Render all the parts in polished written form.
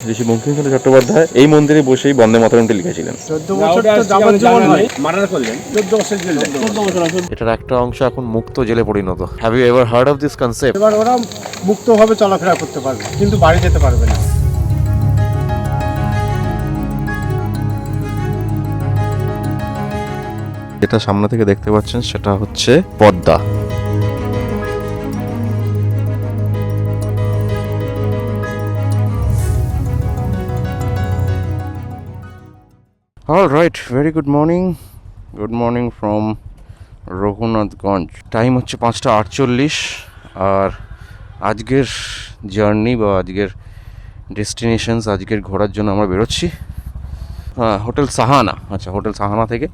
ঋষি বঙ্কিমচন্দ্র চট্টোপাধ্যায় এই মন্দিরে বসেই বন্দে মাতরমটি লিখেছিলেন। 14 বছর তো যাবজ্জীবন হয়, মার্ডার করলেন, 14 বছর জেল। 14 বছর। এটার একটা অংশ এখন মুক্ত জেলে পরিণত। Have you ever heard of this concept? এবার ওরা মুক্তভাবে চলাফেরা করতে পারবে, কিন্তু বাড়ি যেতে পারবে না। যেটা সামনে থেকে দেখতে পাচ্ছেন সেটা হচ্ছে Padma. All right, very good morning. Good morning from Raghunathganj. Time হচ্ছে 5:48 আর আজকের জার্নি বা আজকের ডেস্টিনেশনস, আজকের ঘোরার জন্য আমরা বেরোচ্ছি হোটেল সাহানা। আচ্ছা, হোটেল সাহানা থেকে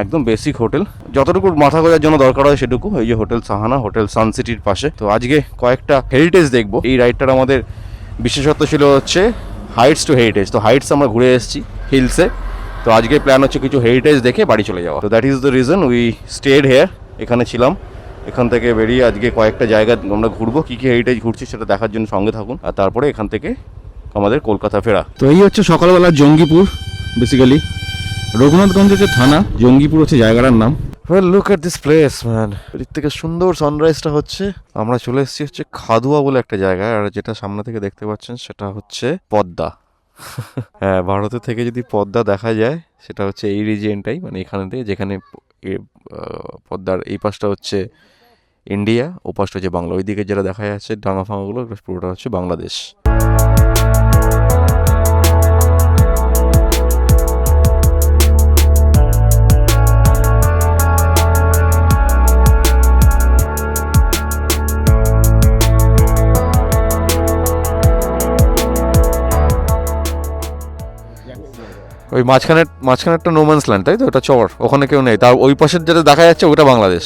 একদম বেসিক হোটেল, যতটুকু মাথা গোজার জন্য দরকার হয় সেটুকু। এই যে হোটেল সাহানা, হোটেল সানসিটির পাশে। তো আজকে কয়েকটা হেরিটেজ দেখবো। এই রাইডটার আমাদের বিশেষত্ব ছিল হচ্ছে হাইটস টু হেরিটেজ। তো হাইটস আমরা ঘুরে এসেছি, হিলসে। তো আজকের প্ল্যান হচ্ছে কিছু হেরিটেজ দেখে বাড়ি চলে যাওয়া। তো that is the reason we stayed here. এখানে ছিলাম, এখান থেকে বেরিয়ে আজকে কয়েকটা জায়গা আমরা ঘুরবো। কী কী হেরিটেজ ঘুরছি সেটা দেখার জন্য সঙ্গে থাকুন। আর তারপরে এখান থেকে আমাদের কলকাতা ফেরা। তো এই হচ্ছে সকালবেলা জঙ্গিপুর, বেসিক্যালি রঘুনাথগঞ্জের যে থানা, জঙ্গিপুর হচ্ছে জায়গাটার নাম। Well, look at this place man. এদিক থেকে সুন্দর সানরাইজটা হচ্ছে। আমরা চলে এসেছি হচ্ছে খাদুয়া বলে একটা জায়গায়, আর যেটা সামনে থেকে দেখতে পাচ্ছেন সেটা হচ্ছে পদ্মা। হ্যাঁ, ভারতের থেকে যদি পদ্মা দেখা যায় সেটা হচ্ছে এই রিজিয়নটাই, মানে এখানে থেকে, যেখানে পদ্মার এই পাশটা হচ্ছে ইন্ডিয়া, ও পাশটা হচ্ছে বাংলা। ওইদিকে যেটা দেখা যাচ্ছে ডাঙা ফাঙাগুলো, পুরোটা হচ্ছে বাংলাদেশ। ওই মাঝখানে একটা নোম্যান্স ল্যান্ড, তাই তো? ওটা চর, ওখানে কেউ নেই। তার ওই পাশের যেটা দেখা যাচ্ছে ওটা বাংলাদেশ।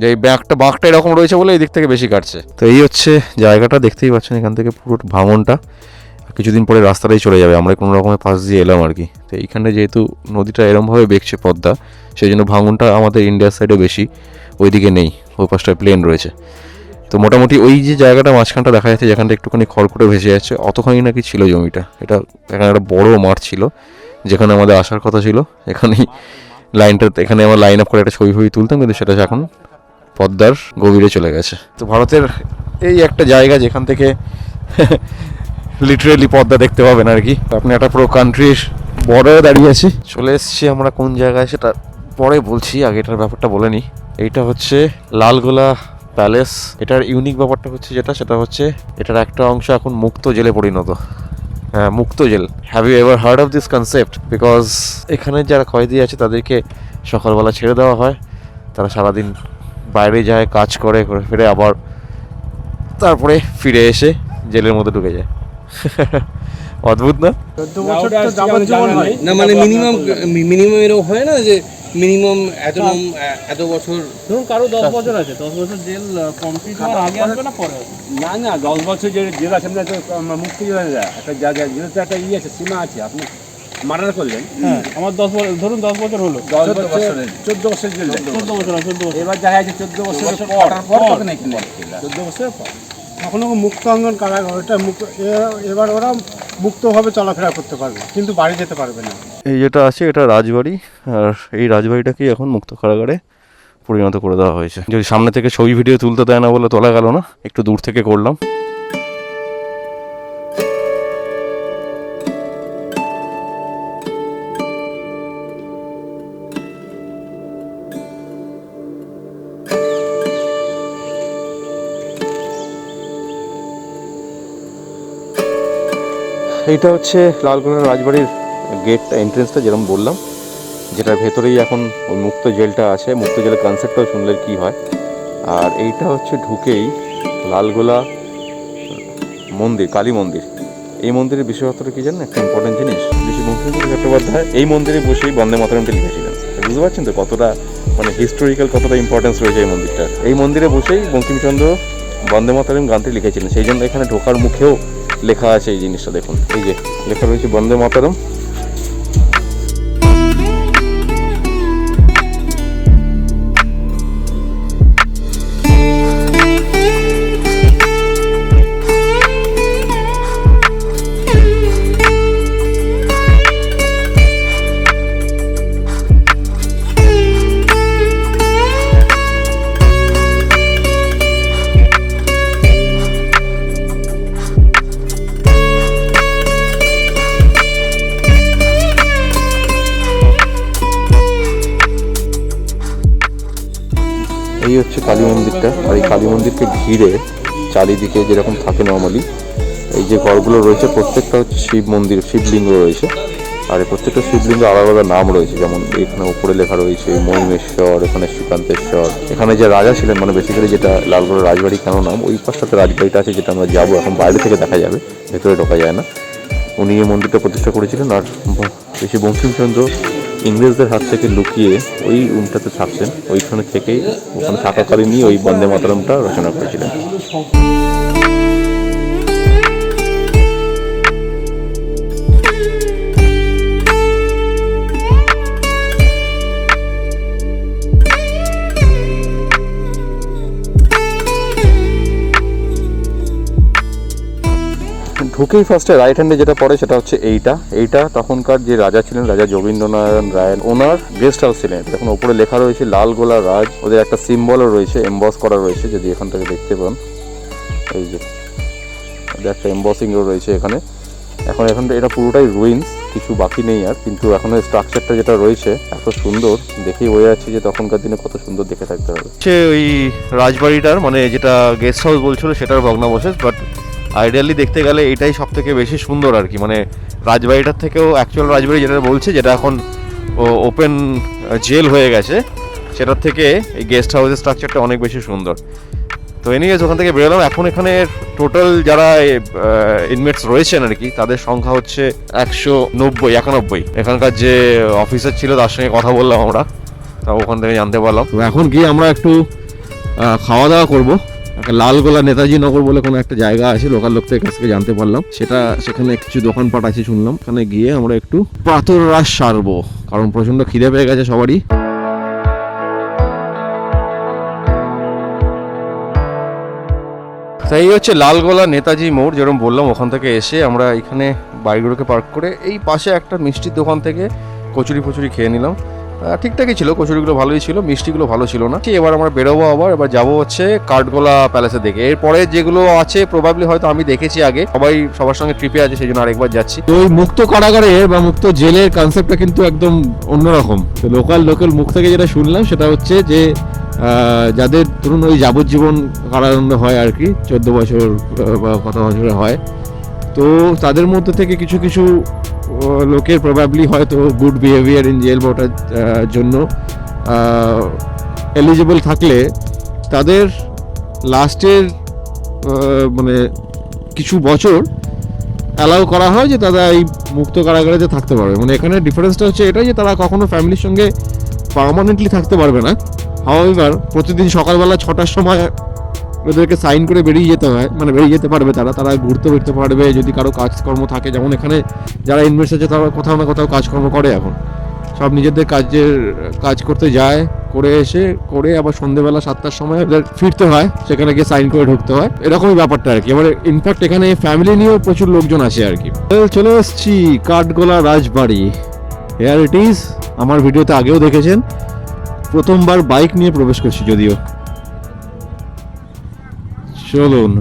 যে এই বাঁকটা এরকম রয়েছে বলে এই দিক থেকে বেশি কাটছে। তো এই হচ্ছে জায়গাটা, দেখতেই পাচ্ছেন এখান থেকে পুরো ভাঙনটা। কিছুদিন পরে রাস্তাটাই চলে যাবে, আমরা কোনো রকমের পাশ দিয়ে এলাম আর কি। তো এইখানে যেহেতু নদীটা এরমভাবে বেঁকছে পদ্মা, সেই জন্য ভাঙনটা আমাদের ইন্ডিয়ার সাইডে বেশি, ওইদিকে নেই, ওই পাশটায় প্লেন রয়েছে। তো মোটামুটি ওই যে জায়গাটা মাঝখানটা দেখা যাচ্ছে, যেখানটা একটুখানি খড়কুটে ভেসে যাচ্ছে, অতখানি নাকি ছিল জমিটা। এটা এখানে একটা বড় মাঠ ছিল, যেখানে আমাদের আসার কথা ছিল। এখানেই এখানে আমরা লাইন আপ করে একটা ছবি তুলতাম, কিন্তু সেটা এখন পদ্মার গভীরে চলে গেছে। তো ভারতের এই একটা জায়গা যেখান থেকে লিটারেলি পদ্মা দেখতে পাবেন আর কি। আপনি একটা পুরো কান্ট্রির বর্ডারে দাঁড়িয়ে আছি। চলে এসেছি আমরা কোন জায়গায় সেটা পরে বলছি, আগে এটার ব্যাপারটা বলে নিই। এইটা হচ্ছে লালগোলা প্যালেস। এটার ইউনিক ব্যাপারটা হচ্ছে সেটা হচ্ছে এটার একটা অংশ এখন মুক্ত জেলে পরিণত। হ্যাঁ, মুক্ত জেল। Have you ever heard of this concept? Because এখানে যারা কয়েদি আছে তাদেরকে সকালবেলা ছেড়ে দেওয়া হয়, তারা সারাদিন বাইরে যায়, কাজ করে ফিরে, আবার তারপরে ফিরে এসে জেলের মধ্যে ঢুকে যায়। অদ্ভুত না? 14 বছর তো যাবজ্জীবন হয় না, মানে মিনিমাম এরকম হয় না যে মিনিমাম এত বছর। ধরুন কারো 10 বছর আছে, 10 বছর জেল কমপ্লিট হওয়ার আগে আসবে না পরে আসবে? না 10 বছর যে জেল আছে, মুক্তি একটা জায়গা, জেল তো একটা আছে, সীমা আছে। আপনি মার্ডার করলেন, হ্যাঁ, আমার 10 বছর, ধরুন 10 বছর হলো, 14 বছর জেল। 14 বছর। এবার দেখা যাচ্ছে 14 বছরের পর 14 বছরের পর এখনো মুক্ত অঙ্গন কারাগার, ওটা মুক্ত। এবার ওরা মুক্তভাবে চলাফেরা করতে পারবে, কিন্তু বাড়ি যেতে পারবে না। এই যেটা আছে এটা রাজবাড়ি, আর এই রাজবাড়িটাকেই এখন মুক্ত কারাগারে পরিণত করে দেওয়া হয়েছে। যদি সামনে থেকে ছবি ভিডিও তুলতে দেয় না বলে তোলা গেল না, একটু দূর থেকে করলাম। এইটা হচ্ছে লালগোলা রাজবাড়ির গেটটা, এন্ট্রেন্সটা, যেরকম বললাম, যেটার ভেতরেই এখন ওই মুক্ত জেলটা আছে। মুক্ত জেলের কনসেপ্টটাও শুনলে কী হয়। আর এইটা হচ্ছে ঢুকেই লালগোলা মন্দির, কালী মন্দির। এই মন্দিরের বিশেষত্বটা কী জানেন? একটা ইম্পর্টেন্ট জিনিস, ঋষি বঙ্কিমচন্দ্র চট্টোপাধ্যায় এই মন্দিরে বসেই বন্দে মাতরমটি লিখেছিলেন। বুঝতে পারছেন তো কতটা মানে হিস্টোরিক্যাল, কতটা ইম্পর্টেন্স রয়েছে এই মন্দিরটা। এই মন্দিরে বসেই বঙ্কিমচন্দ্র বন্দে মাতরম গানটি লিখেছিলেন, সেই জন্য এখানে ঢোকার মুখেও লেখা আছে এই জিনিসটা। দেখুন, এই যে লেখা রয়েছে বন্দে মাতরম। হচ্ছে কালী মন্দিরটা, আর এই কালী মন্দিরকে ঘিরে চারিদিকে যেরকম থাকে নর্মালি এই যে ঘরগুলো রয়েছে প্রত্যেকটা হচ্ছে শিব মন্দির, শিবলিঙ্গ রয়েছে। আর এই প্রত্যেকটা শিবলিঙ্গ আলাদা আলাদা নাম রয়েছে, যেমন এখানে উপরে লেখা রয়েছে মহিমেশ্বর, এখানে শ্রীকান্তেশ্বর। এখানে যে রাজা ছিলেন, মানে বেসিক্যালি যেটা লালগড় রাজবাড়ি কেন নাম, ওই পাশটাতে রাজবাড়িটা আছে যেটা আমরা যাবো, এখন বাইরে থেকে দেখা যাবে, ভেতরে ঢোকা যায় না। উনি এই মন্দিরটা প্রতিষ্ঠা করেছিলেন। আর বেশি বঙ্কিমচন্দ্র ইংরেজদের হাত থেকে লুকিয়ে ওই রুমটাতে থাকতেন, ওইখানে থেকেই ওখানে থাকাকালীনই ওই বন্দে মাতরমটা রচনা করেছিলেন। ঢুকেই ফার্স্টে রাইট হ্যান্ডে যেটা পড়ে সেটা হচ্ছে এইটা তখনকার যে রাজা ছিলেন, রাজা যোগীন্দ্রনারায়ণ রায়, ওনার গেস্ট হাউস ছিলেন। এখন উপরে লেখা রয়েছে লালগোলা রাজ, ওদের একটা সিম্বলও রয়েছে, এমবস করা রয়েছে, যদি এখান থেকে দেখতে পান, এই যে ওদের একটা এমবসিংও রয়েছে এখানে। এখন এটা পুরোটাই রুইন্স, কিছু বাকি নেই আর, কিন্তু এখন স্ট্রাকচারটা যেটা রয়েছে এত সুন্দর, দেখেই বোঝা যাচ্ছে যে তখনকার দিনে কত সুন্দর দেখে থাকতে হবে। ওই রাজবাড়িটার মানে যেটা গেস্ট হাউস বলছিল সেটার ভগ্নাবশেষ, বাট আইডিয়ালি দেখতে গেলে এটাই সব থেকে বেশি সুন্দর আর কি। মানে রাজবাড়িটার থেকেও অ্যাকচুয়াল রাজবাড়ি যেটা বলছে, যেটা এখন ওপেন জেল হয়ে গেছে, সেটার থেকে এই গেস্ট হাউসের স্ট্রাকচারটা অনেক বেশি সুন্দর। তো এনিওয়েজ ওখান থেকে বেরোলাম। এখন এখানে টোটাল যারা ইনমেটস রয়েছেন আর কি, তাদের সংখ্যা হচ্ছে 191। এখানকার যে অফিসার ছিল তার সঙ্গে কথা বললাম আমরা, তা ওখান থেকে জানতে পারলাম। তো এখন গিয়ে আমরা একটু খাওয়া দাওয়া করবো। লালগোলা নেতাজি নগর বলে কোনো একটা জায়গা আছে, লোকাল লোকদের কাছ থেকে জানতে পারলাম, সেখানে কিছু দোকানপাট আছে শুনলাম। ওখানে গিয়ে আমরা একটু প্রাতর রাস সারবো, কারণ প্রচন্ড খিদে পেয়ে গেছে সবারই। তাই হচ্ছে লালগোলা নেতাজি মোড়, যেরকম বললাম, ওখান থেকে এসে আমরা এখানে বাইকগুলোকে পার্ক করে এই পাশে একটা মিষ্টির দোকান থেকে কচুরি খেয়ে নিলাম। ঠিকঠাকই ছিল, কচুরিগুলো ভালোই ছিল, মিষ্টিগুলো ভালো ছিল না। এবার আমরা বেরোবো, এবার যাবো হচ্ছে কাঠগোলা প্যালেসের দিকে। এরপরে যেগুলো আছে প্রবাবলি হয়তো আমি দেখেছি আগে, সবার সঙ্গে ট্রিপে আছে, সেই জন্য আরেকবার যাচ্ছি। তো ওই মুক্ত কারাগারের বা মুক্ত জেলের কনসেপ্টটা কিন্তু একদম অন্যরকম। তো লোকাল মুখ থেকে যেটা শুনলাম সেটা হচ্ছে যে যাদের ধরুন ওই যাবজ্জীবন কারাদণ্ড হয় আর কি, 14 বছর বা কত বছরে হয়, তো তাদের মধ্যে থেকে কিছু কিছু লোকের প্রবাবলি হয়তো গুড বিহেভিয়ার ইন জেল বা ওটার জন্য এলিজিবল থাকলে তাদের লাস্টের মানে কিছু বছর অ্যালাউ করা হয় যে তারা এই মুক্ত কারাগারে থাকতে পারবে। মানে এখানে ডিফারেন্সটা হচ্ছে এটাই যে তারা কখনো ফ্যামিলির সঙ্গে পার্মানেন্টলি থাকতে পারবে না। হাওয়ার প্রতিদিন সকালবেলা 6টার সময় ওদেরকে সাইন করে বেরিয়ে যেতে হয়, মানে বেরিয়ে যেতে পারবে তারা ঘুরতে ফিরতে পারবে যদি কারো কাজকর্ম থাকে। যেমন এখানে যারা ইনভেস্ট আছে তারা কোথাও না কোথাও কাজকর্ম করে, এখন সব নিজেদের কাজ করতে যায়, করে আবার সন্ধ্যেবেলা 7টার সময় ওদের ফিরতে হয়, সেখানে গিয়ে সাইন করে ঢুকতে হয়, এরকমই ব্যাপারটা আর কি। এবার ইনফ্যাক্ট এখানে ফ্যামিলি নিয়েও প্রচুর লোকজন আসে আর কি। চলে এসছি কাঠগোলা রাজবাড়ি, হেয়ার ইট ইজ। আমার ভিডিওতে আগেও দেখেছেন, প্রথমবার বাইক নিয়ে প্রবেশ করছি যদিও। চলুন।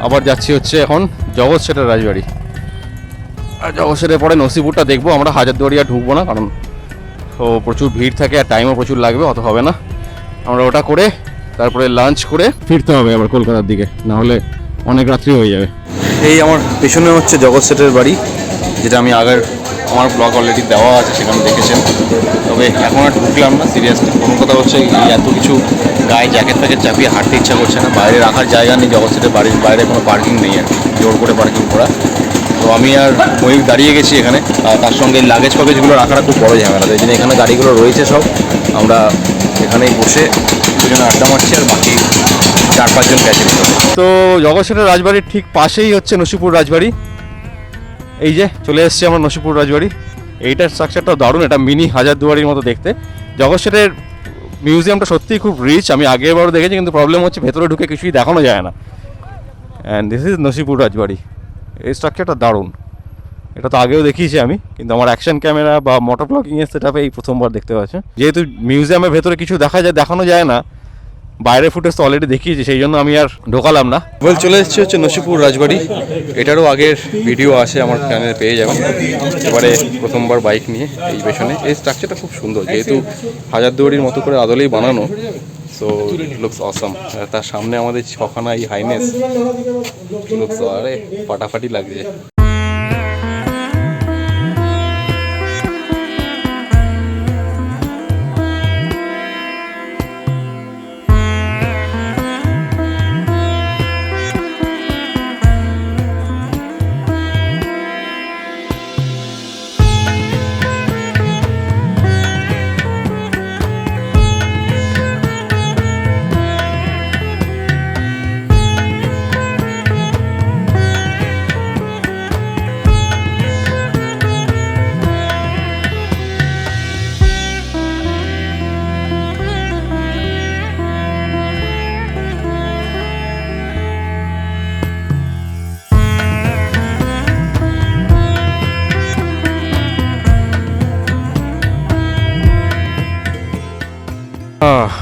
আবার যাচ্ছি হচ্ছে এখন জগৎ শেঠের রাজবাড়ি। আর জগৎ শেঠের পরে নসিপুরটা দেখবো আমরা, হাজারদুয়ারি আর ঢুকবো না, কারণ তো প্রচুর ভিড় থাকে আর টাইমও প্রচুর লাগবে, অত হবে না। আমরা ওটা করে তারপরে লাঞ্চ করে ফিরতে হবে আবার কলকাতার দিকে, না হলে অনেক রাত্রি হয়ে যাবে। এই আমার পেছনে হচ্ছে জগৎ শেঠের বাড়ি, যেটা আমি আগের আমার ব্লগ অলরেডি দেওয়া আছে, সেখানে দেখেছেন। তবে এখন আর ঢুকলাম না সিরিয়াসলি। কোনো কথা হচ্ছে এত কিছু গায়ে জ্যাকেট প্যাকেট চাপিয়ে হাঁটতে ইচ্ছা করছে না, বাইরে রাখার জায়গা নেই, জগৎ শেঠের বাড়ির বাইরে কোনো পার্কিং নেই আর কি, জোর করে পার্কিং করা। তো আমি আর ময়ূর দাঁড়িয়ে গেছি এখানে, আর তার সঙ্গে লাগেজ ফাগেজগুলো রাখাটা খুব বড় ঝামেলা, তাই জন্য এখানে গাড়িগুলো রয়েছে সব, আমরা এখানেই বসে দুজনে আড্ডা মারছি, আর বাকি 4-5 জন গেছে। তো জগৎ শেঠের রাজবাড়ির ঠিক পাশেই হচ্ছে নসিপুর রাজবাড়ি। এই যে চলে এসেছি আমরা নসিপুর রাজবাড়ি। এইটার স্ট্রাকচারটা দারুণ, এটা মিনি হাজারদুয়ারির মতো দেখতে। জগৎ শেঠের মিউজিয়ামটা সত্যিই খুব রিচ, আমি আগেরবারও দেখেছি, কিন্তু প্রবলেম হচ্ছে ভেতরে ঢুকে কিছুই দেখানো যায় না। অ্যান্ড দিস ইজ নসিপুর রাজবাড়ি। এই স্ট্রাকচারটা দারুণ, এটা তো আগেও দেখিয়েছি আমি, কিন্তু আমার অ্যাকশন ক্যামেরা বা মোটর ব্লগিংয়ের সেটআপে এই প্রথমবার দেখতে পাচ্ছি। যেহেতু মিউজিয়ামের ভেতরে কিছু দেখানো যায় না, বাইরের ফুটেজ তো অলরেডি দেখিয়েছি, সেই জন্য আমি আর ঢোকালাম না। চলে এসেছি হচ্ছে নসিপুর রাজবাড়ি, এটারও আগের ভিডিও আছে আমার চ্যানেলে, পেয়ে যাবেন। এবারে প্রথমবার বাইক নিয়ে এই পেছনে, এই স্ট্রাকচারটা খুব সুন্দর, যেহেতু হাজারদুয়ারির মতো করে আদলেই বানানো, সো লুকস অসাম। তার সামনে আমাদের 6খানা এই হাইনেস, লুকস আরে ফাটাফাটি লাগছে।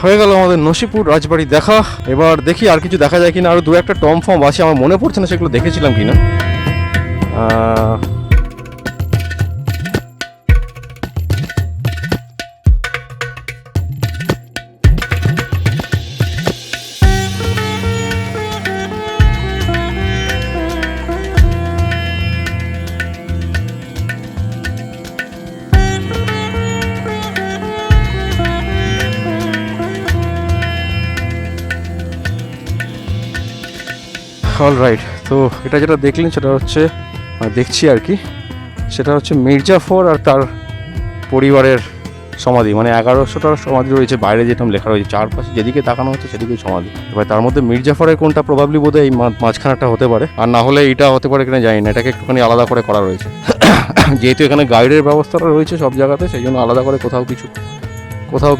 হয়ে গেল আমাদের নসিপুর রাজবাড়ি দেখা। এবার দেখি আর কিছু দেখা যায় কিনা, আরো 2-1টা টম ফর্ম আছে, আমার মনে পড়ছে না সেগুলো দেখেছিলাম কিনা। অলরাইট, তো এটা যেটা দেখলেন সেটা হচ্ছে দেখছি আর কি, সেটা হচ্ছে মির্জাফর আর তার পরিবারের সমাধি, মানে 1100টার সমাধি রয়েছে বাইরে, যেরকম লেখা রয়েছে চারপাশে যেদিকে তাকানো হচ্ছে সেদিকেই সমাধি। এবার তার মধ্যে মির্জাফরের কোনটা প্রবাবলি বোধহয় এই মাঝখানাটা হতে পারে, আর না হলে এটা হতে পারে কিনা জানি না, এটাকে একটুখানি আলাদা করে করা রয়েছে। যেহেতু এখানে গাইডের ব্যবস্থাটা রয়েছে সব জায়গাতে, সেই জন্য আলাদা করে কোথাও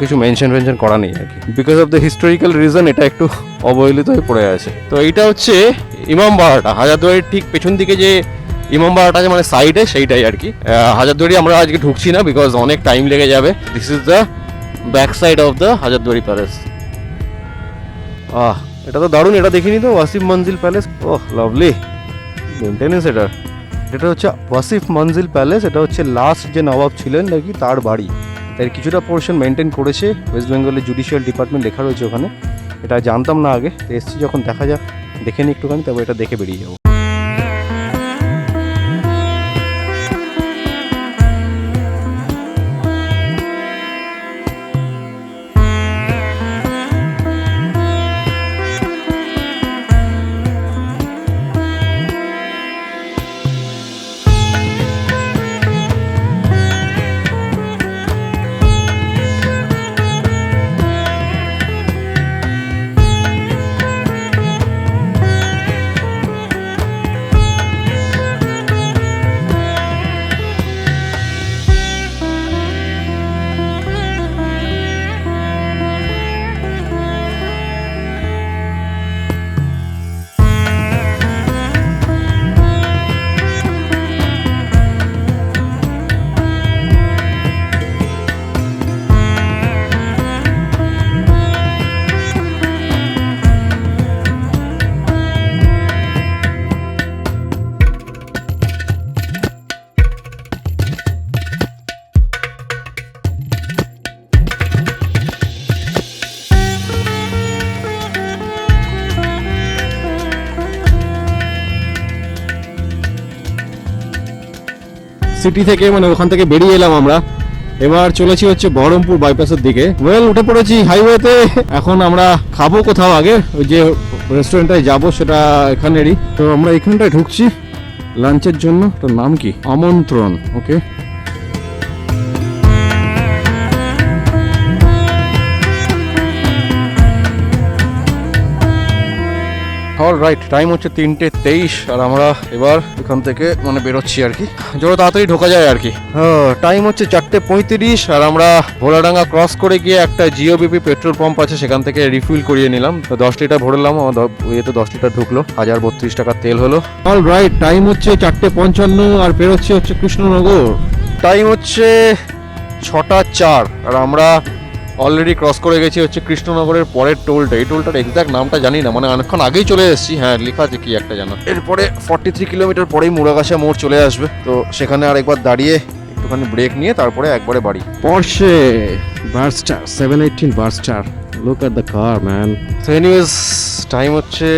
কিছু মেনশন করা নেই আর কি, because of the historical reason এটা একটু অবহেলিত হয়ে পড়ে আছে। তো এইটা হচ্ছে ইমামবাড়াটা, হাজারদুয়ারির ঠিক পেছন দিকে যে ইমামবাড়াটা আছে মানে সাইডে, সেইটাই আর কি। হাজারদুয়ারি আমরা আজকে ঢুকছি না, বিকজ অনেক টাইম লেগে যাবে। This is the back side of the Hazarduari palace. এটা তো দারুণ, এটা দেখিনি তো, ওয়াসিফ মঞ্জিল প্যালেস। ওহ লাভলি মেনটেনেন্স এটা হচ্ছে ওয়াসিফ মঞ্জিল প্যালেস। এটা হচ্ছে লাস্ট যে নবাব ছিলেন নাকি তার বাড়ি, এর কিছুটা পোর্শন মেনটেন করেছে ওয়েস্ট বেঙ্গলের জুডিশিয়াল ডিপার্টমেন্ট, লেখা রয়েছে ওখানে। এটা জানতাম না আগে, এসছি যখন দেখা যাক, দেখে নিই একটুখানি, তবে এটা দেখে বেরিয়ে যাবো। সিটি থেকে, মানে ওখান থেকে বেরিয়ে এলাম আমরা। এবার চলেছি হচ্ছে বহরমপুর বাইপাসের দিকে। উঠে পড়েছি হাইওয়েতে। এখন আমরা খাবো কোথাও, আগে ওই যে রেস্টুরেন্টটায় যাবো সেটা এখানেরই। তো আমরা এখানটায় ঢুকছি লাঞ্চের জন্য। তো নাম কি? আমন্ত্রণ। ওকে, অলরাইট, টাইম হচ্ছে 3:23 আর আমরা এবার এখান থেকে মানে বেরোচ্ছি আর কি, যত তাড়াতাড়ি ঢোকা যায় আর কি। টাইম হচ্ছে 4:35 আর আমরা ভোলাডাঙ্গা ক্রস করে গিয়ে একটা জিওবিপি পেট্রোল পাম্প আছে, সেখান থেকে রিফিল করিয়ে নিলাম। তো 10 লিটার ভরলাম, ইয়েতে 10 লিটার ঢুকলো, 1032 টাকার তেল হলো। অলরাইট, টাইম হচ্ছে 4:55 আর বেরোচ্ছি হচ্ছে কৃষ্ণনগর। টাইম হচ্ছে 6:04 আর আমরা অলরেডি ক্রস করে গেছি হচ্ছে কৃষ্ণনগরের পরের টোলটা। এই টোলটার এক্সাক্ট নামটা জানি না, মানে অনেকক্ষণ আগেই চলে এসেছি। হ্যাঁ, লেখা আছে কি একটা জানা। এরপরে 43 কিলোমিটার পরেই মুড়াগাছা মোড় চলে আসবে। তো সেখানে আরেকবার দাঁড়িয়ে একটুখানি ব্রেক নিয়ে তারপরে একবারে বাড়ি। Porsche Boxster 718 Boxster. Look at the car, man. তো এনিওয়েজ টাইম হচ্ছে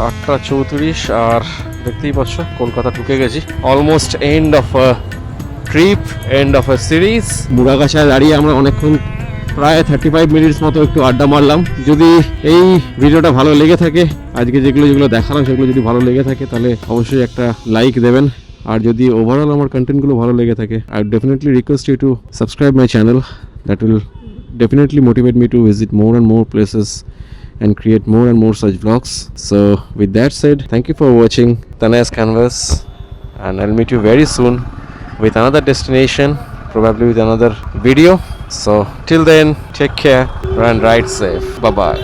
8:34 আর দেখতেই পাচ্ছ কলকাতা ঢুকে গেছি। Almost end of a trip, end of a series. মুড়াগাছায় দাঁড়িয়ে আমরা অনেকক্ষণ, প্রায় 35 মিনিটস মতো একটু আড্ডা মারলাম। যদি এই ভিডিওটা ভালো লেগে থাকে, আজকে যেগুলো দেখালাম সেগুলো যদি ভালো লেগে থাকে, তাহলে অবশ্যই একটা লাইক দেবেন। আর যদি ওভারঅল আমার কন্টেন্টগুলো ভালো লেগে থাকে, I would definitely request you to subscribe my channel. That will definitely motivate me to visit more and more places and create more and more such vlogs. So with that said, thank you for watching Tanay's Canvas, and I'll meet you very soon with another destination, probably with another video. So till then, take care and ride safe. Bye bye.